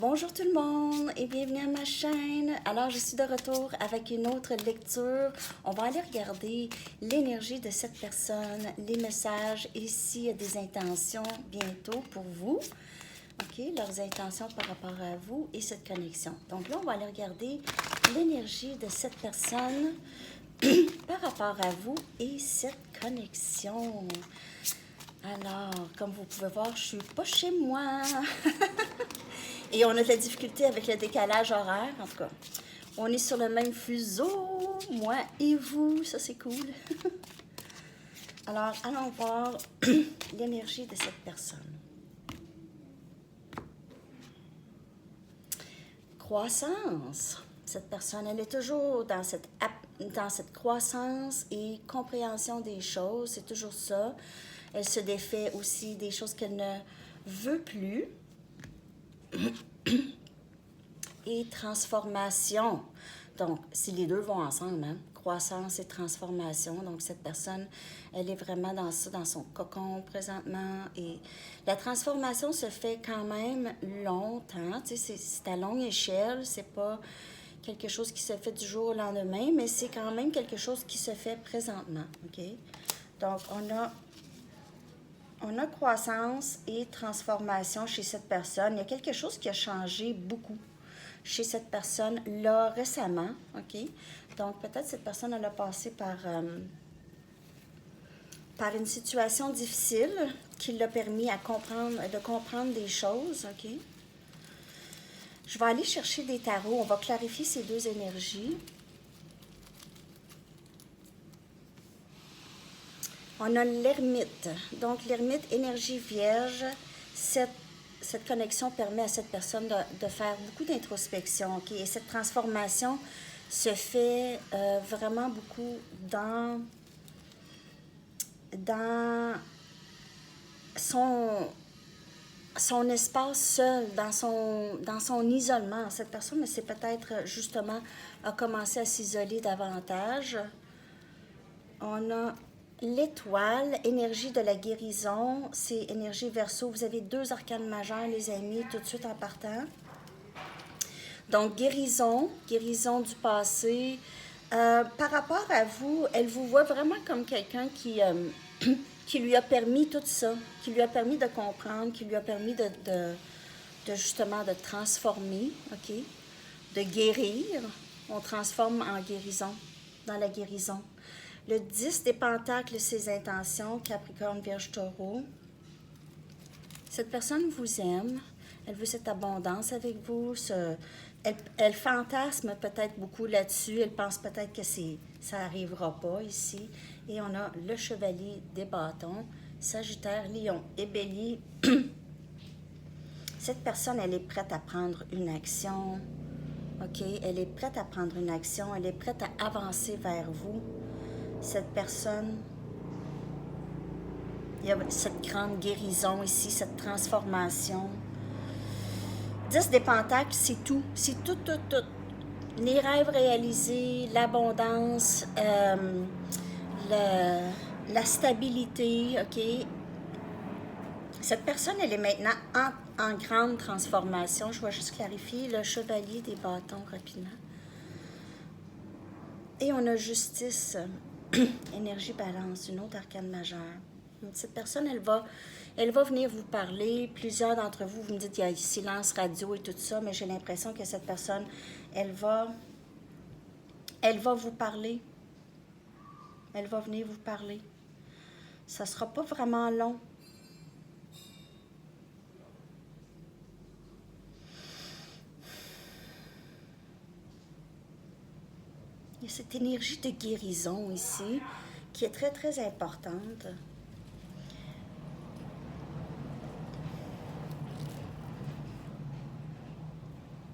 Bonjour tout le monde et bienvenue à ma chaîne. Alors, je suis de retour avec une autre lecture. On va aller regarder l'énergie de cette personne, les messages et s'il y a des intentions bientôt pour vous. OK, leurs intentions par rapport à vous et cette connexion. Donc là, on va aller regarder l'énergie de cette personne par rapport à vous et cette connexion. Alors, comme vous pouvez voir, je suis pas chez moi. Et on a de la difficulté avec le décalage horaire, en tout cas. On est sur le même fuseau, moi et vous, ça c'est cool. Alors, allons voir l'énergie de cette personne. Croissance. Cette personne, elle est toujours dans cette croissance et compréhension des choses, c'est toujours ça. Elle se défait aussi des choses qu'elle ne veut plus. Et transformation. Donc, si les deux vont ensemble, hein? Croissance et transformation. Donc, cette personne, elle est vraiment dans ça, dans son cocon présentement. Et la transformation se fait quand même longtemps. Tu sais, c'est à longue échelle. C'est pas quelque chose qui se fait du jour au lendemain, mais c'est quand même quelque chose qui se fait présentement. OK? Donc, on a croissance et transformation chez cette personne. Il y a quelque chose qui a changé beaucoup chez cette personne-là récemment, OK? Donc, peut-être cette personne, elle a passé par une situation difficile qui l'a permis de comprendre des choses, OK? Je vais aller chercher des tarots. On va clarifier ces deux énergies. On a l'ermite. Donc, l'ermite, énergie vierge, cette connexion permet à cette personne de faire beaucoup d'introspection. OK? Et cette transformation se fait vraiment beaucoup dans son espace seul, dans son isolement. Cette personne, c'est peut-être justement a commencé à s'isoler davantage. On a l'étoile, énergie de la guérison, c'est énergie verso. Vous avez deux arcanes majeures, les amis, tout de suite en partant. Donc, guérison du passé. Par rapport à vous, elle vous voit vraiment comme quelqu'un qui lui a permis tout ça, qui lui a permis de comprendre, qui lui a permis de justement de transformer, OK? De guérir. On transforme en guérison, dans la guérison. Le 10 des pentacles, ses intentions, Capricorne, Vierge, Taureau. Cette personne vous aime, elle veut cette abondance avec vous, elle fantasme peut-être beaucoup là-dessus, elle pense peut-être que ça n'arrivera pas ici. Et on a le chevalier des bâtons, Sagittaire, Lion et Bélier. Cette personne, elle est prête à prendre une action, OK? Elle est prête à prendre une action, elle est prête à avancer vers vous. Cette personne, il y a cette grande guérison ici, cette transformation. 10 des pentacles, c'est tout. C'est tout. Les rêves réalisés, l'abondance, la stabilité, OK? Cette personne, elle est maintenant en grande transformation. Je vais juste clarifier le chevalier des bâtons rapidement. Et on a justice, énergie balance, une autre arcane majeure. Cette personne, elle va venir vous parler. Plusieurs d'entre vous, vous me dites qu'il y a silence radio et tout ça, mais j'ai l'impression que cette personne, elle va vous parler. Elle va venir vous parler. Ça ne sera pas vraiment long. Il y a cette énergie de guérison ici qui est très, très importante.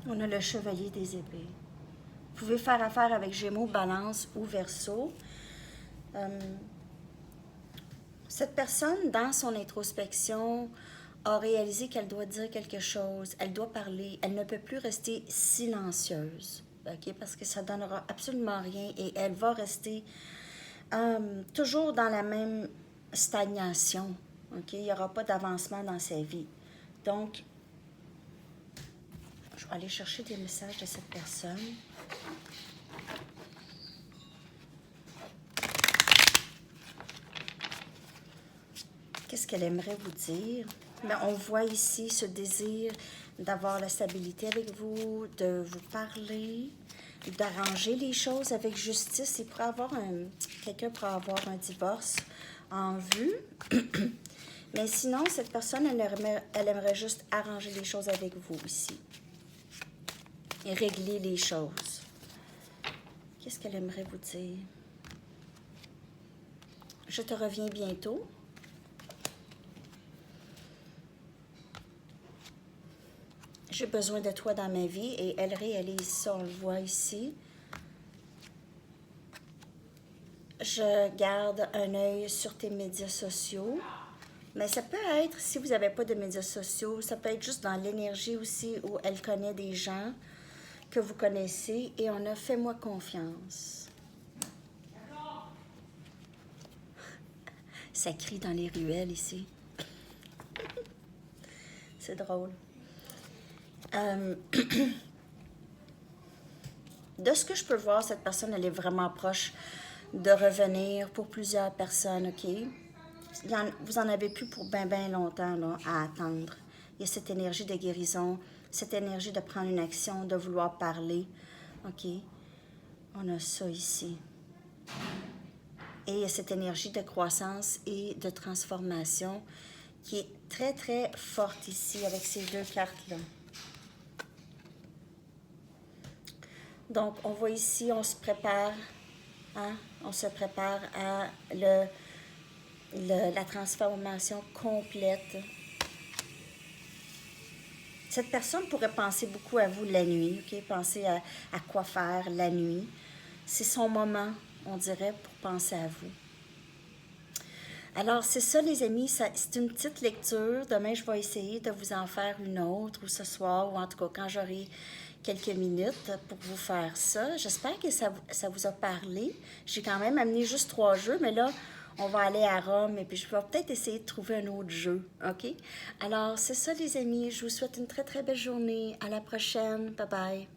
On a le chevalier des épées. Vous pouvez faire affaire avec Gémeaux, Balance ou Verseau. Cette personne, dans son introspection, a réalisé qu'elle doit dire quelque chose, elle doit parler, elle ne peut plus rester silencieuse, OK? Parce que ça ne donnera absolument rien et elle va rester toujours dans la même stagnation, OK? Il n'y aura pas d'avancement dans sa vie. Donc, vais aller chercher des messages de cette personne. Qu'est-ce qu'elle aimerait vous dire? Bien, on voit ici ce désir d'avoir la stabilité avec vous, de vous parler, d'arranger les choses avec justice. Quelqu'un pourrait avoir un divorce en vue. Mais sinon, cette personne, elle aimerait juste arranger les choses avec vous ici. Et régler les choses. Qu'est-ce qu'elle aimerait vous dire? Je te reviens bientôt. J'ai besoin de toi dans ma vie et elle réalise ça, on le voit ici. Je garde un œil sur tes médias sociaux. Mais ça peut être, si vous n'avez pas de médias sociaux, ça peut être juste dans l'énergie aussi où elle connaît des gens que vous connaissez et on a fais-moi confiance. Ça crie dans les ruelles ici. C'est drôle. De ce que je peux voir, cette personne, elle est vraiment proche de revenir pour plusieurs personnes, OK? Vous en avez plus pour bien longtemps là, à attendre. Il y a cette énergie de guérison, cette énergie de prendre une action, de vouloir parler, OK? On a ça ici. Et il y a cette énergie de croissance et de transformation qui est très, très forte ici avec ces deux cartes-là. Donc, on voit ici, on se prépare, hein? On se prépare à la transformation complète. Cette personne pourrait penser beaucoup à vous la nuit, OK? Penser à quoi faire la nuit. C'est son moment, on dirait, pour penser à vous. Alors, c'est ça, les amis, c'est une petite lecture. Demain, je vais essayer de vous en faire une autre, ou ce soir, ou en tout cas, quand j'aurai quelques minutes pour vous faire ça. J'espère que ça vous a parlé. J'ai quand même amené juste 3 jeux, mais là, on va aller à Rome et puis je vais peut-être essayer de trouver un autre jeu, OK? Alors, c'est ça, les amis. Je vous souhaite une très, très belle journée. À la prochaine. Bye-bye.